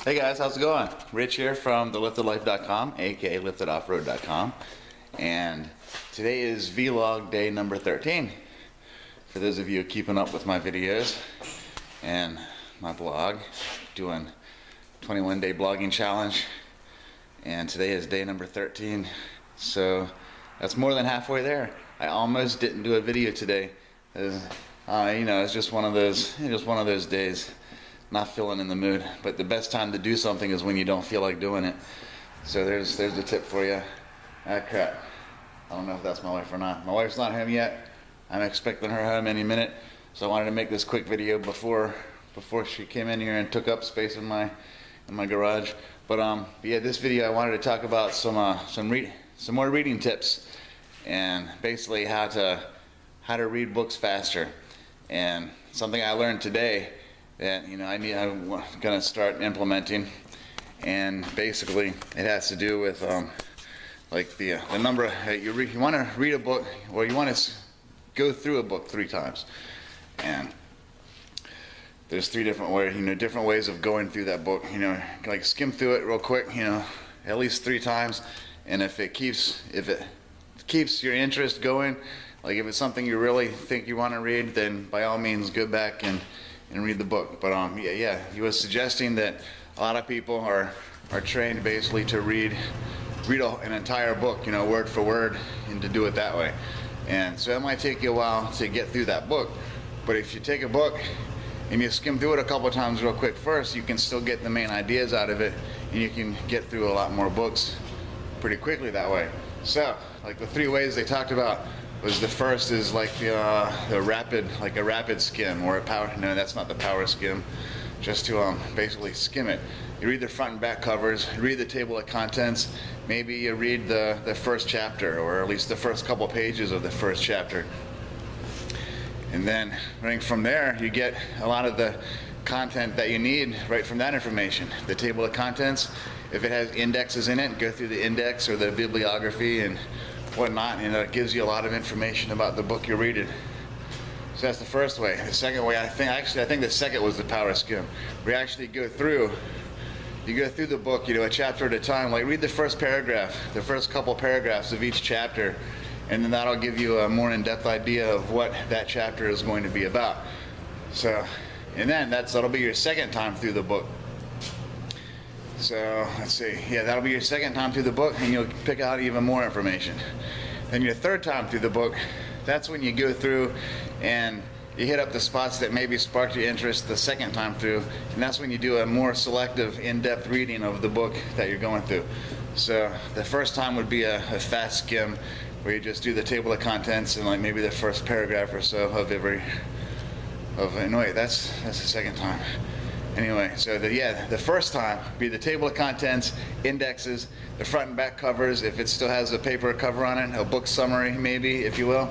Hey guys, how's it going? Rich here from theliftedlife.com, aka liftedoffroad.com, and today is vlog day number 13. For those of you keeping up with my videos and my blog, doing 21-day blogging challenge, and today is day number 13, so that's more than halfway there. I almost didn't do a video today. It's just one of those days. Not feeling in the mood, but the best time to do something is when you don't feel like doing it. So there's the tip for you. Ah, crap. I don't know if that's my wife or not. My wife's not home yet. I'm expecting her home any minute, so I wanted to make this quick video before she came in here and took up space in my garage. But yeah, this video I wanted to talk about some more reading tips, and basically how to read books faster. And something I learned today that I'm gonna start implementing, and basically it has to do with like the number you want to read a book, or you want to go through a book 3 times, and there's 3 different ways, different ways of going through that book. Like skim through it real quick, at least 3 times, and if it keeps your interest going, like if it's something you really think you want to read, then by all means go back and read the book. But yeah, he was suggesting that a lot of people are trained basically to read an entire book, word for word, and to do it that way. And so it might take you a while to get through that book, but if you take a book and you skim through it a couple of times real quick first, you can still get the main ideas out of it, and you can get through a lot more books pretty quickly that way. So like the 3 ways they talked about was, the first is like a rapid skim, or a power. No, that's not the power skim. Just to basically skim it. You read the front and back covers, read the table of contents, maybe you read the first chapter, or at least the first couple pages of the first chapter. And then right from there, you get a lot of the content that you need right from that information. The table of contents, if it has indexes in it, go through the index or the bibliography and whatnot, and it gives you a lot of information about the book you're reading. So that's the first way. The second way, I think the second was the power skim. We actually go through the book, a chapter at a time. Like read the first paragraph, the first couple paragraphs of each chapter, and then that'll give you a more in-depth idea of what that chapter is going to be about. So, and then that'll be your second time through the book. So let's see, yeah, that'll be your second time through the book, and you'll pick out even more information. Then your third time through the book, that's when you go through and you hit up the spots that maybe sparked your interest the second time through, and that's when you do a more selective, in-depth reading of the book that you're going through. So the first time would be a fast skim, where you just do the table of contents and like maybe the first paragraph or so no, that's the second time. Anyway, so the first time be the table of contents, indexes, the front and back covers, if it still has a paper cover on it, a book summary maybe, if you will.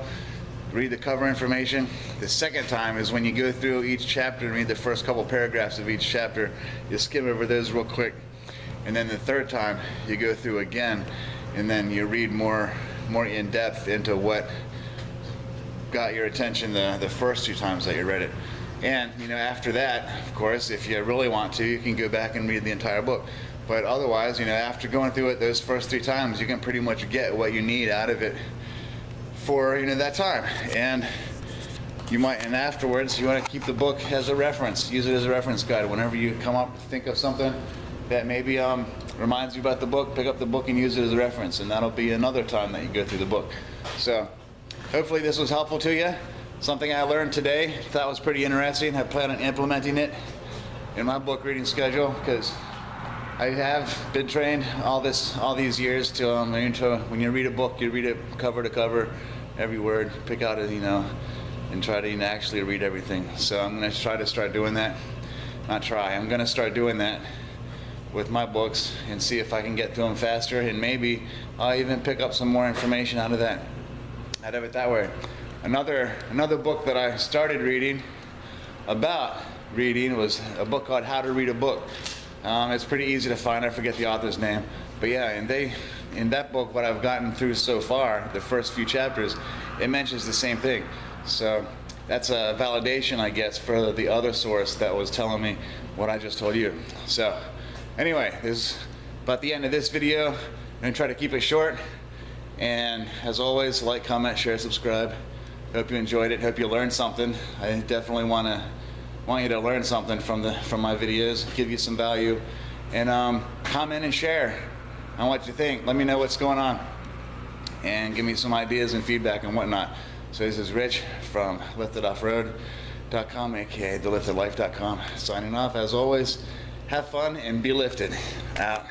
Read the cover information. The second time is when you go through each chapter and read the first couple paragraphs of each chapter. You skim over those real quick. And then the third time you go through again, and then you read more in depth into what got your attention the first 2 times that you read it. And after that, of course, if you really want to, you can go back and read the entire book. But otherwise, after going through it those first 3 times, you can pretty much get what you need out of it for that time. And afterwards, you want to keep the book as a reference. Use it as a reference guide. Whenever you think of something that maybe reminds you about the book, pick up the book and use it as a reference, and that'll be another time that you go through the book. So hopefully this was helpful to you. Something I learned today, thought was pretty interesting. I plan on implementing it in my book reading schedule, because I have been trained all these years to when you read a book, you read it cover to cover, every word, pick out it, and try to actually read everything. So I'm going to try to start doing that. I'm going to start doing that with my books and see if I can get through them faster, and maybe I'll even pick up some more information out of it that way. Another book that I started reading about reading was a book called How to Read a Book. It's pretty easy to find. I forget the author's name, but yeah, and in that book, what I've gotten through so far, the first few chapters, it mentions the same thing. So that's a validation, I guess, for the other source that was telling me what I just told you. So anyway, this is about the end of this video. I'm gonna try to keep it short. And as always, like, comment, share, subscribe. Hope you enjoyed it. Hope you learned something. I definitely want you to learn something from my videos, give you some value, and comment and share on what you think. Let me know what's going on, and give me some ideas and feedback and whatnot. So this is Rich from liftedoffroad.com, aka theliftedlife.com, signing off. As always, have fun and be lifted. Out.